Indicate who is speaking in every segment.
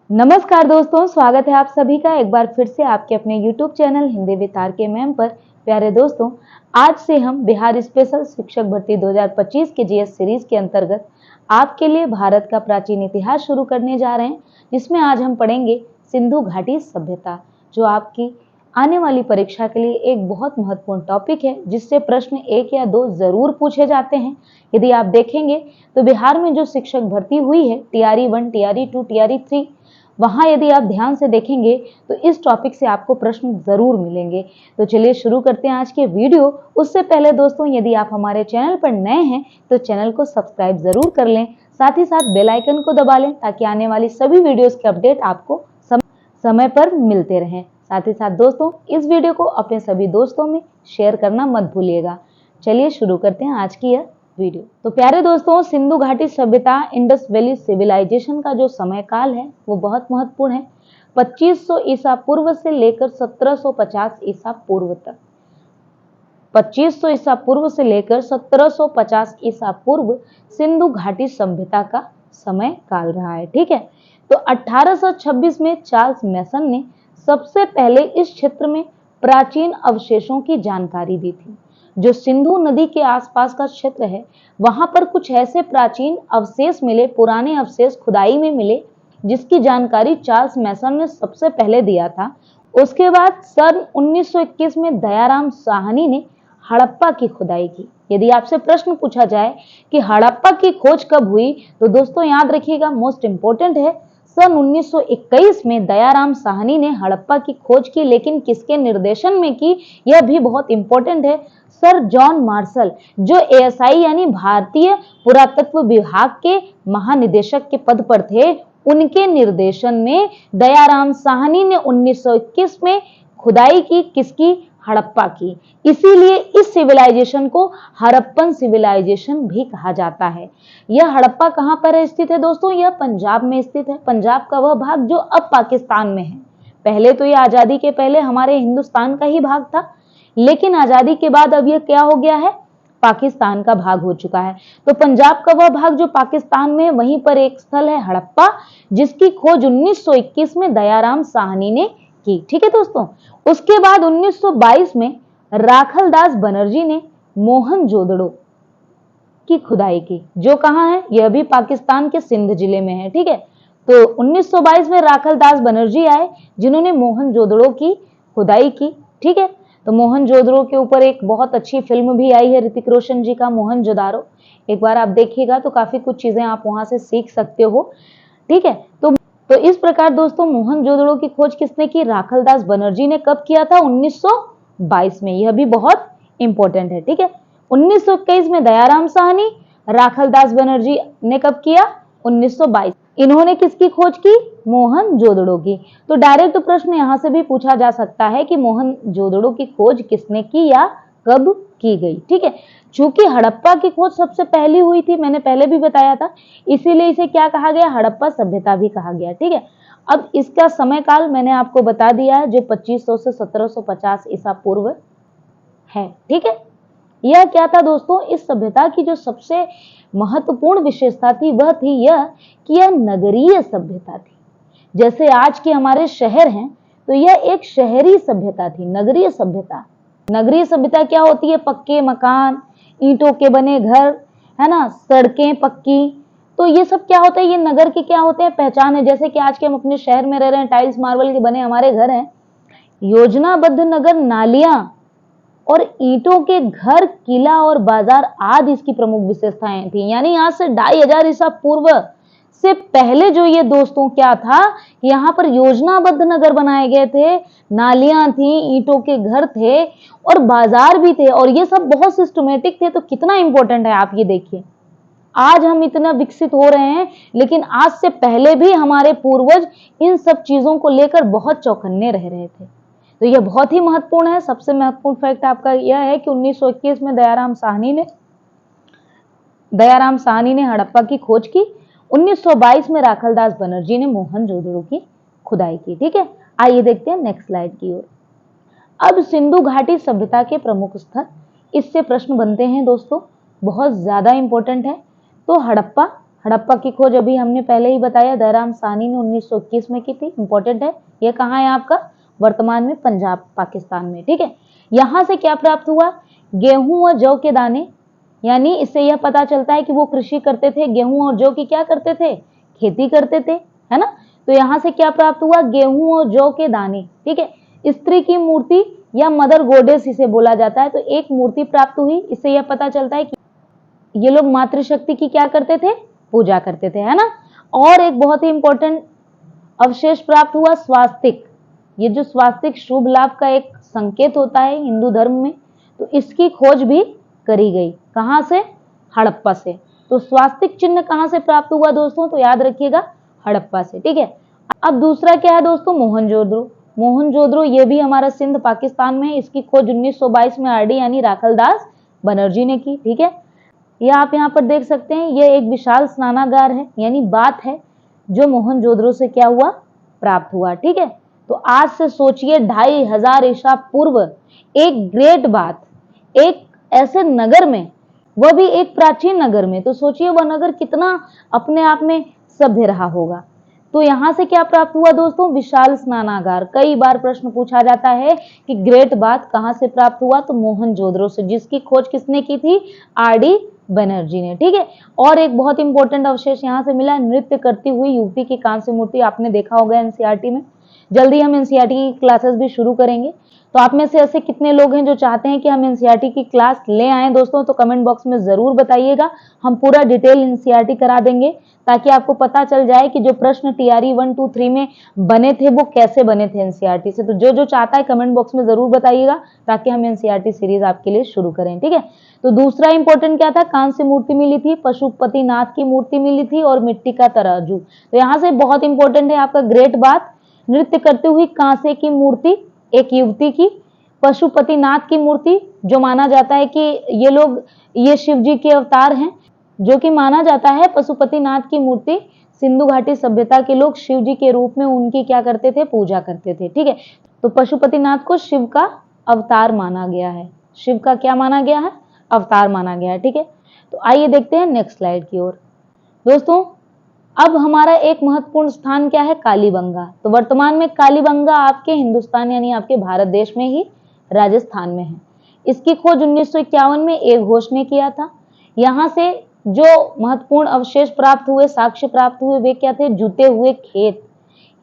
Speaker 1: नमस्कार दोस्तों, स्वागत है आप सभी का एक बार फिर से आपके अपने YouTube channel Hindi with R K ma'am पर। प्यारे दोस्तों, आज से हम बिहार स्पेशल शिक्षक भर्ती 2025 के जीएस सीरीज के अंतर्गत आपके लिए भारत का प्राचीन इतिहास शुरू करने जा रहे हैं, जिसमें आज हम पढ़ेंगे सिंधु घाटी सभ्यता, जो आपकी आने वाली परीक्षा के लिए एक बहुत महत्वपूर्ण टॉपिक है, जिससे प्रश्न 1 या 2 जरूर पूछे जाते हैं। यदि आप देखेंगे तो बिहार में जो शिक्षक भर्ती हुई है टीआरई 1, टीआरई 2, टीआरई 3, वहां यदि आप ध्यान से देखेंगे तो इस टॉपिक से आपको प्रश्न जरूर मिलेंगे। तो चलिए शुरू करते हैं आज के वीडियो। उससे पहले दोस्तों, यदि आप हमारे चैनल पर नए हैं तो चैनल को सब्सक्राइब जरूर कर लें, साथ ही साथ बेल आइकन को दबा लें ताकि आने वाली सभी वीडियोस के अपडेट आपको समय पर मिलते रहें। साथ ही साथ दोस्तों, इस वीडियो को अपने सभी दोस्तों में शेयर करना मत भूलिएगा। चलिए शुरू करते हैं आज की यह वीडियो। तो प्यारे दोस्तों, सिंधु घाटी सभ्यता, इंडस वैली सिविलाइजेशन का जो समय काल है वो बहुत महत्वपूर्ण है। 2500 ईसा पूर्व से लेकर 1750 ईसा पूर्व तक। 2500 ईसा पूर्व से लेकर 1750 ईसा पूर्व सिंधु घाटी सभ्यता का समय काल रहा है। ठीक है, तो 1826 में चार्ल्स मैसन ने सबसे पहले इस क्षेत्र में प्राचीन अवशेषों की जानकारी दी थी। जो सिंधु नदी के आसपास का क्षेत्र है, वहां पर कुछ ऐसे प्राचीन अवशेष मिले, पुराने अवशेष खुदाई में मिले, जिसकी जानकारी चार्ल्स मैसन ने सबसे पहले दिया था। उसके बाद सन 1921 में दयाराम साहनी ने हड़प्पा की खुदाई की। यदि आपसे प्रश्न पूछा जाए कि हड़प्पा की खोज कब हुई, तो दोस्तों याद रखिएगा, मोस्ट इंपोर्टेंट है, सन 1921 में दयाराम साहनी ने हड़प्पा की खोज की, लेकिन किसके निर्देशन में की, यह भी बहुत इंपॉर्टेंट है। सर जॉन मार्शल, जो एएसआई यानी भारतीय पुरातत्व विभाग के महानिदेशक के पद पर थे, उनके निर्देशन में दयाराम साहनी ने 1921 में खुदाई की। किसकी? हड़प्पा की। इसीलिए इस सिविलाइजेशन को हड़प्पन सिविलाइजेशन भी कहा जाता है। यह हड़प्पा कहां पर स्थित है दोस्तों? यह पंजाब में स्थित है। पंजाब का वह भाग जो अब पाकिस्तान में है। पहले तो यह आजादी के पहले हमारे हिंदुस्तान का ही भाग था, लेकिन आजादी के बाद अब यह क्या हो गया है? पाकिस्तान का भाग हो चुका है। तो पंजाब का वह भाग जो पाकिस्तान में है, वहीं पर एक स्थल है हड़प्पा, जिसकी खोज 1921 में दयाराम साहनी ने की। ठीक है दोस्तों, उसके बाद 1922 में राखलदास बनर्जी ने मोहनजोदड़ो की खुदाई की, जो कहां है? यह भी पाकिस्तान के सिंध जिले में है। ठीक है, तो 1922 में राखलदास बनर्जी आए, जिन्होंने मोहनजोदड़ो की खुदाई की। ठीक है, तो मोहनजोदड़ो के ऊपर एक बहुत अच्छी फिल्म भी आई है ऋतिक रोशन जी का, मोहनजोदारो। एक बार आप देखिएगा तो काफी कुछ चीजें आप वहां से सीख सकते हो। ठीक है, तो इस प्रकार दोस्तों, मोहनजोदड़ो की खोज किसने की? राखलदास बनर्जी ने। कब किया था? 1922 में। यह भी बहुत इंपॉर्टेंट है। ठीक है, 1921 में दयाराम साहनी, राखलदास बनर्जी ने कब किया? 1922। इन्होंने किसकी खोज की? मोहनजोदड़ो की। तो डायरेक्ट प्रश्न यहां से भी पूछा जा सकता है कि मोहनजोदड़ो की खोज किसने की या कब की गई। ठीक है, चूंकि हड़प्पा की खोज सबसे पहली हुई थी, मैंने पहले भी बताया था, इसीलिए इसे क्या कहा गया? हड़प्पा सभ्यता भी कहा गया। ठीक है, अब इसका समय काल मैंने आपको बता दिया है, जो 2500 से 1750 ईसा पूर्व है। ठीक है, यह क्या था दोस्तों? इस सभ्यता की जो सबसे महत्वपूर्ण विशेषता थी वह थी यह कि यह नगरीय सभ्यता थी। जैसे आज के हमारे शहर हैं, तो यह एक शहरी सभ्यता थी, नगरीय सभ्यता। नगरीय सभ्यता क्या होती है? पक्के मकान, ईंटों के बने घर, है ना, सड़कें पक्की। तो ये सब क्या होता है? ये नगर के क्या होते हैं? पहचान है। जैसे कि आज के हम अपने शहर में रह रहे हैं, टाइल्स मार्बल के बने हमारे घर हैं। योजनाबद्ध नगर, नालियां और ईंटों के घर, किला और बाजार आदि इसकी प्रमुख विशेषताएं थी। यानी आज से 2500 ईसा पूर्व से पहले जो ये दोस्तों क्या था, यहाँ पर योजनाबद्ध नगर बनाए गए थे, नालियां थी, ईंटों के घर थे और बाजार भी थे, और ये सब बहुत सिस्टमेटिक थे। तो कितना इंपॉर्टेंट है, आप ये देखिए। आज हम इतना विकसित हो रहे हैं, लेकिन आज से पहले भी हमारे पूर्वज इन सब चीजों को लेकर बहुत चौकन्ने रह रहे थे। तो यह बहुत ही महत्वपूर्ण है। सबसे महत्वपूर्ण फैक्ट आपका यह है कि 1921 में दयाराम साहनी ने हड़प्पा की खोज की। 1922 में राखलदास बनर्जी ने मोहनजोदड़ो की खुदाई की। ठीक है, आइए देखते हैं नेक्स्ट स्लाइड की ओर। अब सिंधु घाटी सभ्यता के प्रमुख स्थल, इससे प्रश्न बनते हैं दोस्तों, बहुत ज्यादा इंपॉर्टेंट है। तो हड़प्पा, हड़प्पा की खोज अभी हमने पहले ही बताया, दयाराम साहनी ने 1921 में की थी। इंपॉर्टेंट है। ये कहाँ है आपका? वर्तमान में पंजाब, पाकिस्तान में। ठीक है। यहाँ से क्या प्राप्त हुआ? गेहूं और जौ के दाने, यानी इससे यह पता चलता है कि वो कृषि करते थे। गेहूं और जौ की क्या करते थे? खेती करते थे, है ना। तो यहाँ से क्या प्राप्त हुआ? गेहूं और जौ के दाने। ठीक है। स्त्री की मूर्ति या मदर गोडेस इसे बोला जाता है। तो एक मूर्ति प्राप्त हुई, इससे यह पता चलता है कि ये लोग मातृशक्ति की क्या करते थे? पूजा करते थे, है ना। और एक बहुत ही इंपॉर्टेंट अवशेष प्राप्त हुआ, स्वास्तिक। ये जो स्वास्तिक शुभ लाभ का एक संकेत होता है हिंदू धर्म में, तो इसकी खोज भी करी गई। कहां से? हड़प्पा से। तो स्वास्तिक चिन्ह कहां से प्राप्त हुआ दोस्तों? तो याद रखिएगा, हड़प्पा से। ठीक है। अब दूसरा क्या है दोस्तों? मोहनजोदड़ो। मोहनजोदड़ो ये भी हमारा सिंध पाकिस्तान में है। इसकी खोज 1922 में आरडी यानी राखलदास बनर्जी ने की। ठीक है। ये आप यहाँ पर देख सकते हैं, ये एक विशाल स्नानागार है, यानी बात है जो मोहनजोदड़ो से क्या हुआ? प्राप्त हुआ। ठीक है। तो आज से सोचिए 2500 ईसा पूर्व एक ग्रेट बात, एक ऐसे नगर में, वह भी एक प्राचीन नगर में, तो सोचिए वह नगर कितना अपने आप में सभ्य रहा होगा। तो यहां से क्या प्राप्त हुआ दोस्तों? विशाल स्नानागार। कई बार प्रश्न पूछा जाता है कि ग्रेट बात कहां से प्राप्त हुआ? तो मोहनजोदड़ो से, जिसकी खोज किसने की थी? आरडी बनर्जी ने। ठीक है। और एक बहुत इंपॉर्टेंट अवशेष यहां से मिला, नृत्य करती हुई युवती की कांस्य मूर्ति। आपने देखा होगा एनसीईआरटी में। जल्दी हम एनसीईआरटी की क्लासेस भी शुरू करेंगे। तो आप में से ऐसे कितने लोग हैं जो चाहते हैं कि हम एनसीईआरटी की क्लास ले आएं दोस्तों? तो कमेंट बॉक्स में जरूर बताइएगा। हम पूरा डिटेल एनसीईआरटी करा देंगे, ताकि आपको पता चल जाए कि जो प्रश्न टीआरई 1, 2, 3 में बने थे वो कैसे बने थे एनसीईआरटी से। तो जो चाहता है कमेंट बॉक्स में जरूर बताइएगा, ताकि हम एनसीईआरटी सीरीज आपके लिए शुरू करें। ठीक है। तो दूसरा इंपॉर्टेंट क्या था? कांस्य मूर्ति मिली थी, पशुपतिनाथ की मूर्ति मिली थी, और मिट्टी का तराजू। तो यहाँ से बहुत इंपॉर्टेंट है आपका ग्रेट बात, नृत्य करती हुई कांसे की मूर्ति एक युवती की, पशुपतिनाथ की मूर्ति, जो माना जाता है कि ये लोग, ये शिव जी के अवतार हैं, जो कि माना जाता है पशुपतिनाथ की मूर्ति सिंधु घाटी सभ्यता के लोग शिव जी के रूप में उनकी क्या करते थे? पूजा करते थे। ठीक है। तो पशुपतिनाथ को शिव का अवतार माना गया है। शिव का क्या माना गया है? अवतार माना गया है। ठीक है। तो आइए देखते हैं नेक्स्ट स्लाइड की ओर। दोस्तों अब हमारा एक महत्वपूर्ण स्थान क्या है? कालीबंगा। तो वर्तमान में कालीबंगा आपके हिंदुस्तान यानी आपके भारत देश में ही राजस्थान में है। इसकी खोज 1951 में एक घोष ने किया था। यहाँ से जो महत्वपूर्ण अवशेष प्राप्त हुए, साक्ष्य प्राप्त हुए, वे क्या थे? जुते हुए खेत।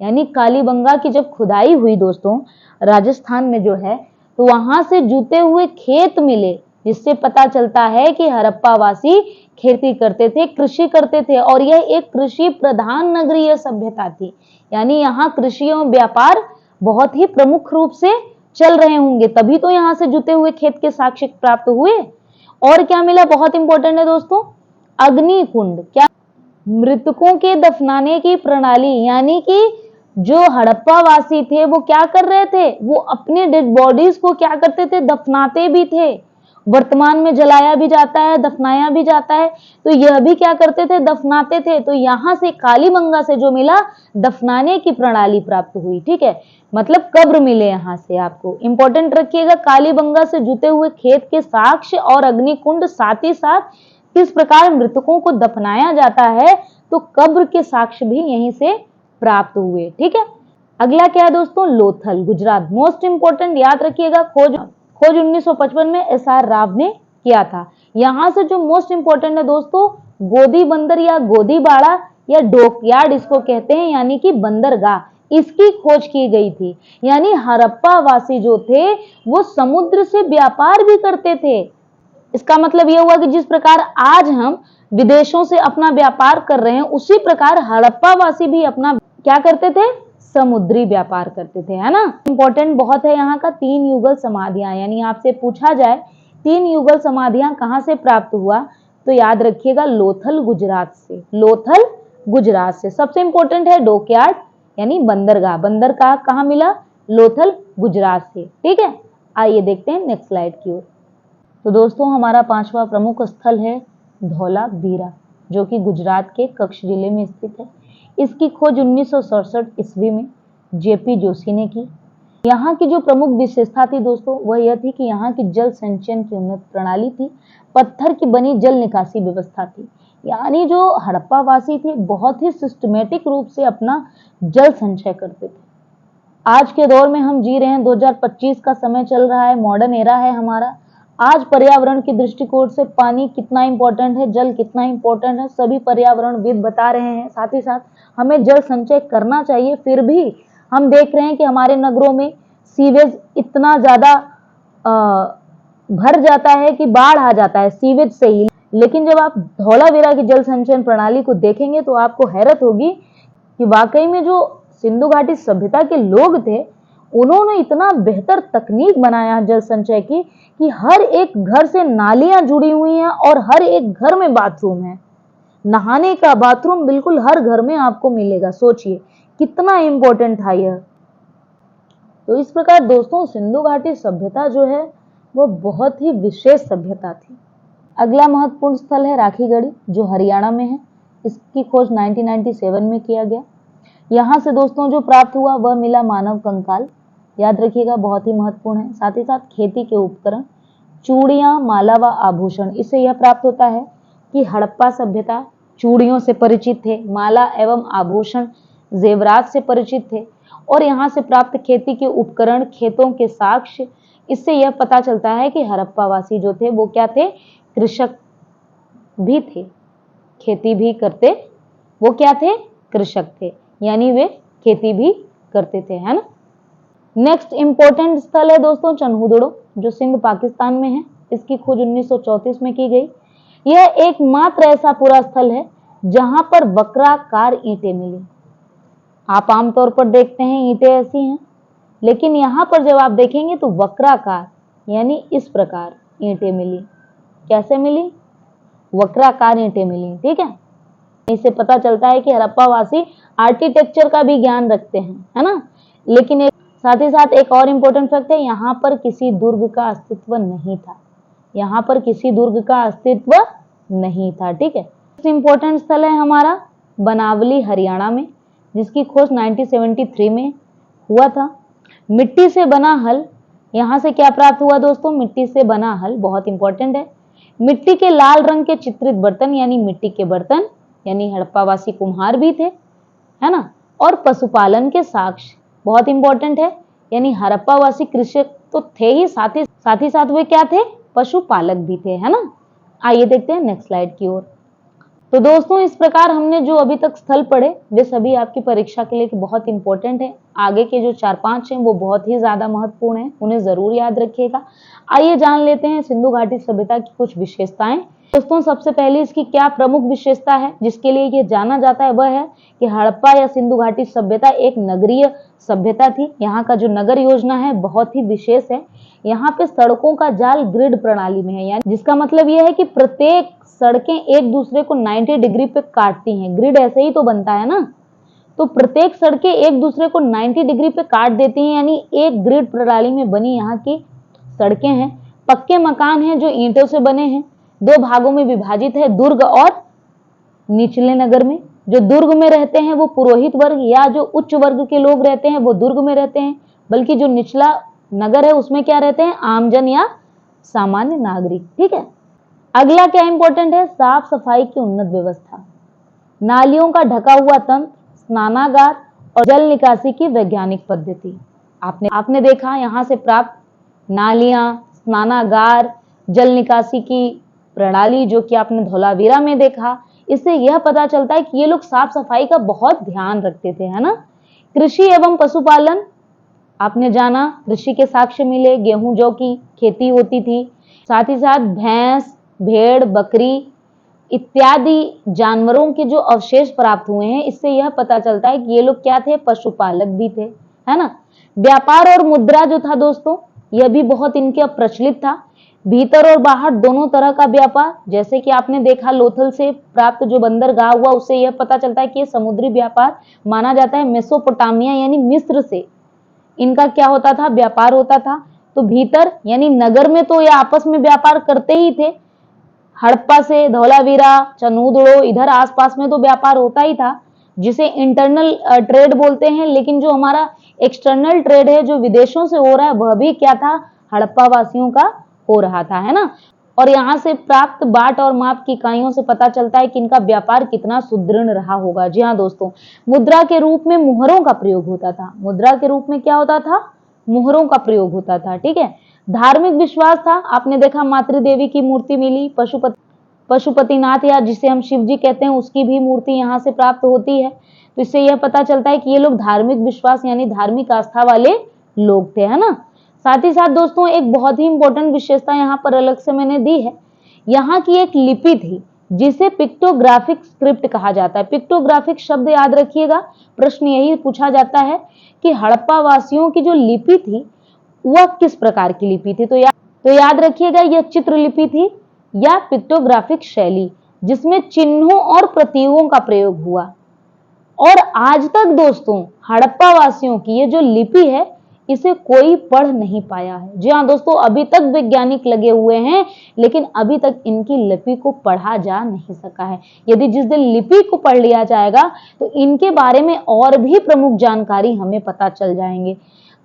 Speaker 1: यानी कालीबंगा की जब खुदाई हुई दोस्तों राजस्थान में जो है, तो वहां से जुते हुए खेत मिले, जिससे पता चलता है कि हड़प्पा वासी खेती करते थे, कृषि करते थे, और यह एक कृषि प्रधान नगरीय सभ्यता थी। यानी यहाँ कृषि एवं व्यापार बहुत ही प्रमुख रूप से चल रहे होंगे, तभी तो यहाँ से जुते हुए खेत के साक्ष्य प्राप्त हुए। और क्या मिला? बहुत इंपॉर्टेंट है दोस्तों, अग्निकुंड। क्या? मृतकों के दफनाने की प्रणाली, यानी कि जो हड़प्पा वासी थे वो क्या कर रहे थे? वो अपने डेड बॉडीज को क्या करते थे? दफनाते भी थे। वर्तमान में जलाया भी जाता है, दफनाया भी जाता है, तो यह भी क्या करते थे? दफनाते थे। तो यहां से कालीबंगा से जो मिला, दफनाने की प्रणाली प्राप्त हुई। ठीक है। मतलब कब्र मिले यहां से। आपको इंपॉर्टेंट रखिएगा, कालीबंगा से जुते हुए खेत के साक्ष्य और अग्निकुंड, साथ ही साथ किस प्रकार मृतकों को दफनाया जाता है, तो कब्र के साक्ष्य भी यहीं से प्राप्त हुए। ठीक है। अगला क्या है दोस्तों? लोथल, गुजरात। मोस्ट इंपॉर्टेंट याद रखिएगा, खोज 1955 में एसआर राव ने किया था। यहां से जो मोस्ट इंपॉर्टेंट है दोस्तों, गोदी बंदर या गोदीबाड़ा या डॉकयार्ड इसको कहते हैं, यानी कि बंदरगाह, इसकी खोज की गई थी। यानी हड़प्पा वासी जो थे वो समुद्र से व्यापार भी करते थे। इसका मतलब यह हुआ कि जिस प्रकार आज हम विदेशों से अपना व्यापार कर रहे हैं, उसी प्रकार हड़प्पा वासी भी अपना क्या करते थे? समुद्री व्यापार करते थे, है ना। इंपॉर्टेंट बहुत है यहाँ का, 3 युगल समाधियां। यानी आपसे पूछा जाए 3 युगल समाधियां कहां से प्राप्त हुआ, तो याद रखिएगा लोथल गुजरात से। लोथल गुजरात से। सबसे इंपॉर्टेंट है डॉकयार्ड यानी बंदरगाह। बंदरगाह कहाँ मिला? लोथल गुजरात से। ठीक है। आइए देखते हैं नेक्स्ट स्लाइड की ओर। तो दोस्तों हमारा 5वां प्रमुख स्थल है धौलावीरा, जो कि गुजरात के कच्छ जिले में स्थित है। इसकी खोज 1967 ईस्वी में जेपी जोशी ने की। यहाँ की जो प्रमुख विशेषता थी दोस्तों, वह यह थी कि यहाँ की जल संचयन की उन्नत प्रणाली थी। पत्थर की बनी जल निकासी व्यवस्था थी। यानी जो हड़प्पा वासी थे बहुत ही सिस्टमेटिक रूप से अपना जल संचय करते थे। आज के दौर में हम जी रहे हैं, 2025 का समय चल रहा है, मॉडर्न एरा है हमारा। आज पर्यावरण के दृष्टिकोण से पानी कितना इंपॉर्टेंट है, जल कितना इंपॉर्टेंट है, सभी पर्यावरणविद बता रहे हैं। साथ ही साथ हमें जल संचय करना चाहिए। फिर भी हम देख रहे हैं कि हमारे नगरों में सीवेज इतना ज्यादा भर जाता है कि बाढ़ आ जाता है सीवेज से ही। लेकिन जब आप धौलावीरा की जल संचयन प्रणाली को देखेंगे तो आपको हैरत होगी कि वाकई में जो सिंधु घाटी सभ्यता के लोग थे, उन्होंने इतना बेहतर तकनीक बनाया जल संचय की कि हर एक घर से नालियां जुड़ी हुई हैं और हर एक घर में बाथरूम है। नहाने का बाथरूम बिल्कुल हर घर में आपको मिलेगा। सोचिए कितना इंपॉर्टेंट था यह। तो इस प्रकार दोस्तों सिंधु घाटी सभ्यता जो है वो बहुत ही विशेष सभ्यता थी। अगला महत्वपूर्ण स्थल है राखीगढ़ी, जो हरियाणा में है। इसकी खोज 1997 में किया गया। यहाँ से दोस्तों जो प्राप्त हुआ वह मिला मानव कंकाल। याद रखिएगा, बहुत ही महत्वपूर्ण है। साथ ही साथ खेती के उपकरण, चूड़ियां, माला व आभूषण। इससे यह प्राप्त होता है कि हड़प्पा सभ्यता चूड़ियों से परिचित थे, माला एवं आभूषण जेवरात से परिचित थे, और यहाँ से प्राप्त खेती के उपकरण, खेतों के साक्ष्य। इससे यह पता चलता है कि हड़प्पा वासी जो थे वो क्या थे, कृषक भी थे, खेती भी करते। वो क्या थे, कृषक थे, यानी वे खेती भी करते थे, है ना। नेक्स्ट इंपॉर्टेंट स्थल है दोस्तों चन्हुदड़ो, जो सिंध पाकिस्तान में है। इसकी खोज 1934 में की गई। यह एकमात्र ऐसा पूरा स्थल है जहां पर वक्राकार ईंटें मिली। आप आमतौर पर देखते हैं ईंटें ऐसी हैं, लेकिन यहां पर जब आप देखेंगे तो वक्राकार यानी इस प्रकार ईंटें मिली। कैसे मिली, वक्राकार ईंटें मिली, ठीक है। इससे पता चलता है कि हड़प्पा वासी आर्किटेक्चर का भी ज्ञान रखते हैं, है ना। लेकिन साथ ही साथ एक और इम्पोर्टेंट फैक्ट है, यहाँ पर किसी दुर्ग का अस्तित्व नहीं था। यहाँ पर किसी दुर्ग का अस्तित्व नहीं था, ठीक है। इम्पोर्टेंट स्थल है हमारा बनावली, हरियाणा में, जिसकी खोज 1973 में हुआ था। मिट्टी से बना हल, यहाँ से क्या प्राप्त हुआ दोस्तों, मिट्टी से बना हल, बहुत इंपॉर्टेंट है। मिट्टी के लाल रंग के चित्रित बर्तन यानी मिट्टी के बर्तन, यानी हड़प्पावासी कुम्हार भी थे, है ना। और पशुपालन के साक्ष्य, बहुत इंपॉर्टेंट है, यानी हड़प्पावासी कृषक तो थे ही, साथ ही साथ वे क्या थे, पशुपालक भी थे, है ना। आइए देखते हैं नेक्स्ट स्लाइड की ओर। तो दोस्तों इस प्रकार हमने जो अभी तक स्थल पढ़े वे सभी आपकी परीक्षा के लिए बहुत इंपॉर्टेंट है। आगे के जो 4-5 हैं वो बहुत ही ज्यादा महत्वपूर्ण हैं, उन्हें जरूर याद रखिएगा। आइए जान लेते हैं सिंधु घाटी सभ्यता की कुछ विशेषताएं। दोस्तों सबसे पहले इसकी क्या प्रमुख विशेषता है जिसके लिए ये जाना जाता है, वह है कि हड़प्पा या सिंधु घाटी सभ्यता एक नगरीय सभ्यता थी। यहाँ का जो नगर योजना है बहुत ही विशेष है। यहाँ पे सड़कों का जाल ग्रिड प्रणाली में है, यानी जिसका मतलब यह है कि प्रत्येक सड़कें एक दूसरे को 90 डिग्री पे काटती हैं। ग्रिड ऐसे ही तो बनता है ना, तो प्रत्येक सड़कें एक दूसरे को 90 डिग्री पे काट देती हैं, यानी एक ग्रिड प्रणाली में बनी यहाँ की सड़कें हैं। पक्के मकान हैं जो ईंटों से बने हैं, 2 भागों में विभाजित है, दुर्ग और निचले नगर में। जो दुर्ग में रहते हैं वो पुरोहित वर्ग या जो उच्च वर्ग के लोग रहते हैं वो दुर्ग में रहते हैं, बल्कि जो निचला नगर है उसमें क्या रहते हैं, आमजन या सामान्य नागरिक, ठीक है। अगला क्या इंपॉर्टेंट है, साफ सफाई की उन्नत व्यवस्था, नालियों का ढका हुआ तंत्र, स्नानागार और जल निकासी की वैज्ञानिक पद्धति। आपने देखा यहाँ से प्राप्त नालियां, स्नानागार, जल निकासी की प्रणाली जो कि आपने धौलावीरा में देखा। इससे यह पता चलता है कि ये लोग साफ सफाई का बहुत ध्यान रखते थे, है ना। कृषि एवं पशुपालन, आपने जाना कृषि के साक्ष्य मिले, गेहूं जौ की खेती होती थी। साथ ही साथ भैंस, भेड़, बकरी इत्यादि जानवरों के जो अवशेष प्राप्त हुए हैं, इससे यह पता चलता है कि ये लोग क्या थे, पशुपालक भी थे, है ना। व्यापार और मुद्रा जो था दोस्तों, यह भी बहुत इनके प्रचलित था। भीतर और बाहर दोनों तरह का व्यापार, जैसे कि आपने देखा लोथल से प्राप्त जो बंदरगाह हुआ, उससे यह पता चलता है कि ये समुद्री व्यापार माना जाता है। मेसोपोटामिया यानी मिस्र से इनका क्या होता था, व्यापार होता था। तो भीतर यानी नगर में तो ये आपस में व्यापार करते ही थे, हड़प्पा से धौलावीरा, चन्हुदड़ो, इधर आसपास में तो व्यापार होता ही था, जिसे इंटरनल ट्रेड बोलते हैं। लेकिन जो हमारा एक्सटर्नल ट्रेड है जो विदेशों से हो रहा है, वह भी क्या था, हड़प्पा वासियों का हो रहा था, है ना। और यहाँ से प्राप्त बाट और माप की इकाइयों से पता चलता है कि इनका व्यापार कितना सुदृढ़ रहा होगा। जी हाँ दोस्तों, मुद्रा के रूप में मुहरों का प्रयोग होता था। मुद्रा के रूप में क्या होता था? मुहरों का प्रयोग होता था। ठीक है। धार्मिक विश्वास था, आपने देखा मातृ देवी की मूर्ति मिली, पशुपतिनाथ या जिसे हम शिव जी कहते हैं उसकी भी मूर्ति यहाँ से प्राप्त होती है। तो इससे यह पता चलता है कि ये लोग धार्मिक विश्वास यानी धार्मिक आस्था वाले लोग थे, है ना। साथ ही साथ दोस्तों एक बहुत ही इंपॉर्टेंट विशेषता यहाँ पर अलग से मैंने दी है। यहाँ की एक लिपि थी जिसे पिक्टोग्राफिक स्क्रिप्ट कहा जाता है। पिक्टोग्राफिक शब्द याद रखिएगा, प्रश्न यही पूछा जाता है कि हड़प्पा वासियों की जो लिपि थी वह किस प्रकार की लिपि थी। तो याद रखिएगा यह चित्रलिपि थी या पिक्टोग्राफिक शैली जिसमें चिन्हों और प्रतीकों का प्रयोग हुआ। और आज तक दोस्तों हड़प्पा वासियों की ये जो लिपि है इसे कोई पढ़ नहीं पाया है। जी हाँ दोस्तों, अभी तक वैज्ञानिक लगे हुए हैं लेकिन अभी तक इनकी लिपि को पढ़ा जा नहीं सका है। यदि जिस दिन लिपि को पढ़ लिया जाएगा तो इनके बारे में और भी प्रमुख जानकारी हमें पता चल जाएंगे।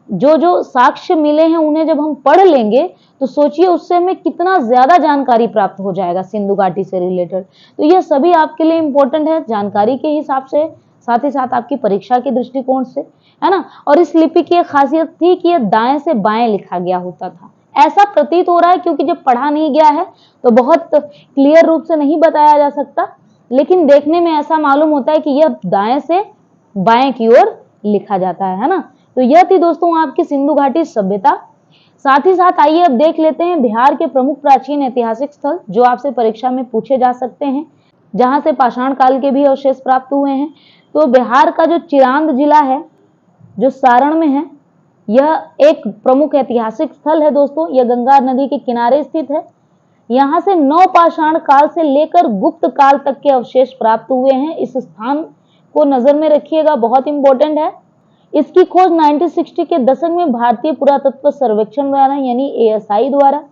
Speaker 1: जो साक्ष्य मिले हैं उन्हें जब हम पढ़ लेंगे तो सोचिए उससे हमें कितना ज्यादा जानकारी प्राप्त हो जाएगा सिंधु घाटी से रिलेटेड। तो यह सभी आपके लिए इंपॉर्टेंट है जानकारी के हिसाब से, साथ ही साथ आपकी परीक्षा के दृष्टिकोण से, है ना। और इस लिपि की एक खासियत थी कि यह दाएं से बाएं लिखा गया होता था। ऐसा प्रतीत हो रहा है क्योंकि जब पढ़ा नहीं गया है तो बहुत क्लियर रूप से नहीं बताया जा सकता, लेकिन देखने में ऐसा मालूम होता है कि यह दाएं से बाएं की ओर लिखा जाता है ना। तो यह थी दोस्तों आपकी सिंधु घाटी सभ्यता। साथ ही साथ आइए अब देख लेते हैं बिहार के प्रमुख प्राचीन ऐतिहासिक स्थल जो आपसे परीक्षा में पूछे जा सकते हैं, जहां से पाषाण काल के भी अवशेष प्राप्त हुए हैं। तो बिहार का जो चिरांद जिला है जो सारण में है, यह एक प्रमुख ऐतिहासिक स्थल है दोस्तों। यह गंगा नदी के किनारे स्थित है। यहाँ से नवपाषाण काल से लेकर गुप्त काल तक के अवशेष प्राप्त हुए हैं। इस स्थान को नजर में रखिएगा, बहुत इंपॉर्टेंट है। इसकी खोज 1960 के दशक में भारतीय पुरातत्व सर्वेक्षण द्वारा यानी ASI द्वारा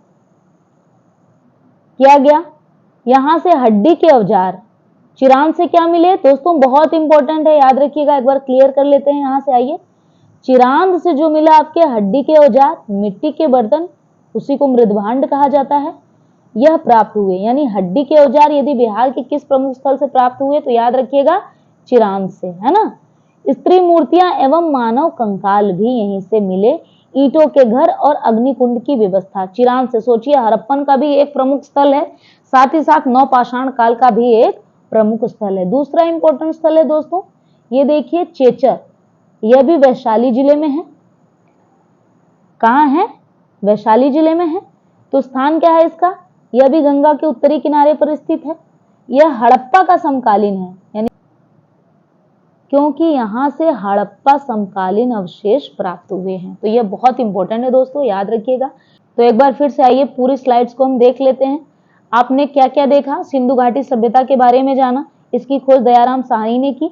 Speaker 1: किया गया। यहां से हड्डी के औजार चिरांद से क्या मिले दोस्तों, बहुत इंपॉर्टेंट है, याद रखिएगा, एक बार क्लियर कर लेते हैं। यहां से आइए, चिरांद से जो मिला आपके हड्डी के औजार, मिट्टी के बर्तन, उसी को मृदभांड कहा जाता है, यह प्राप्त हुए। यानी हड्डी के औजार यदि बिहार के किस प्रमुख स्थल से प्राप्त हुए तो याद रखिएगा चिरांद से, है ना। स्त्री मूर्तियां एवं मानव कंकाल भी यहीं से मिले। ईंटों के घर और अग्निकुंड की व्यवस्था चिरांद से। सोचिए हड़प्पन का भी एक प्रमुख स्थल है, साथ ही साथ नवपाषाण काल का भी एक प्रमुख स्थल है। दूसरा इंपॉर्टेंट स्थल है दोस्तों, ये देखिए चेचर, यह भी वैशाली जिले में है। कहाँ है? वैशाली जिले में है। तो स्थान क्या है इसका? यह भी गंगा के उत्तरी किनारे पर स्थित है। यह हड़प्पा का समकालीन है, यानी क्योंकि यहां से हड़प्पा समकालीन अवशेष प्राप्त हुए हैं। तो यह बहुत इंपॉर्टेंट है दोस्तों, याद रखिएगा। तो एक बार फिर से आइए पूरी स्लाइड्स को हम देख लेते हैं। आपने क्या क्या देखा? सिंधु घाटी सभ्यता के बारे में जाना, इसकी खोज दयाराम साहनी ने की।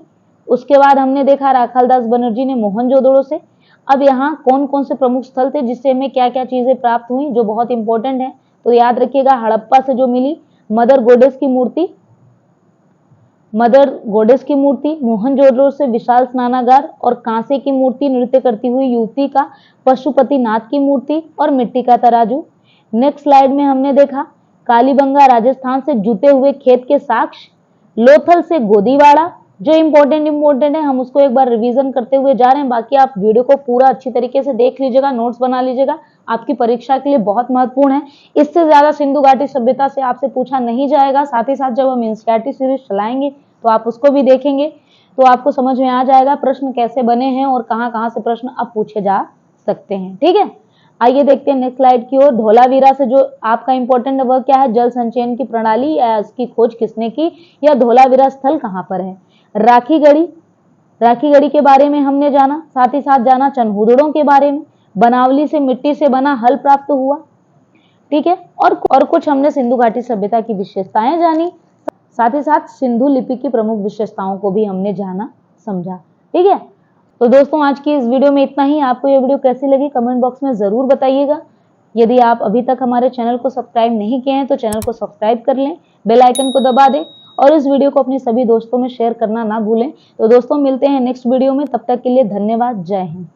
Speaker 1: उसके बाद हमने देखा राखालदास बनर्जी ने मोहनजोदड़ो से। अब यहाँ कौन कौन से प्रमुख स्थल थे जिससे हमें क्या क्या चीजें प्राप्त हुई जो बहुत इंपॉर्टेंट है। तो याद रखिएगा हड़प्पा से जो मिली मदर गोडेस की मूर्ति, मोहनजोदड़ो से विशाल स्नानागार और कांसे की मूर्ति, नृत्य करती हुई युवती का पशुपतिनाथ की मूर्ति और मिट्टी का तराजू। नेक्स्ट स्लाइड में हमने देखा कालीबंगा राजस्थान से जुते हुए खेत के साक्ष्य, लोथल से गोदीवाड़ा, जो इंपॉर्टेंट है, हम उसको एक बार रिवीजन करते हुए जा रहे हैं। बाकी आप वीडियो को पूरा अच्छी तरीके से देख लीजिएगा, नोट्स बना लीजिएगा, आपकी परीक्षा के लिए बहुत महत्वपूर्ण है। इससे ज्यादा सिंधु घाटी सभ्यता से आपसे पूछा नहीं जाएगा। साथ ही साथ जब हम एनसीईआरटी सीरीज चलाएंगे तो आप उसको भी देखेंगे तो आपको समझ में आ जाएगा प्रश्न कैसे बने हैं और कहां से प्रश्न अब पूछे जा सकते हैं। ठीक है, आइए देखते हैं नेक्स्ट स्लाइड की ओर। धौलावीरा से जो आपका इंपॉर्टेंट है वह क्या है? जल संचयन की प्रणाली या इसकी खोज किसने की, या धौलावीरा स्थल कहाँ पर है? राखीगढ़ी के बारे में हमने जाना, साथ ही साथ जाना चनहुदड़ों के बारे में, बनावली से मिट्टी से बना हल प्राप्त हुआ। ठीक है, और कुछ हमने सिंधु घाटी सभ्यता की विशेषताएं जानी, साथ ही साथ सिंधु लिपि की प्रमुख विशेषताओं को भी हमने जाना समझा। ठीक है, तो दोस्तों आज की इस वीडियो में इतना ही। आपको ये वीडियो कैसी लगी कमेंट बॉक्स में जरूर बताइएगा। यदि आप अभी तक हमारे चैनल को सब्सक्राइब नहीं किए हैं तो चैनल को सब्सक्राइब कर लें, बेल आइकन को दबा दें और इस वीडियो को अपने सभी दोस्तों में शेयर करना ना भूलें। तो दोस्तों मिलते हैं नेक्स्ट वीडियो में, तब तक के लिए धन्यवाद, जय हिंद।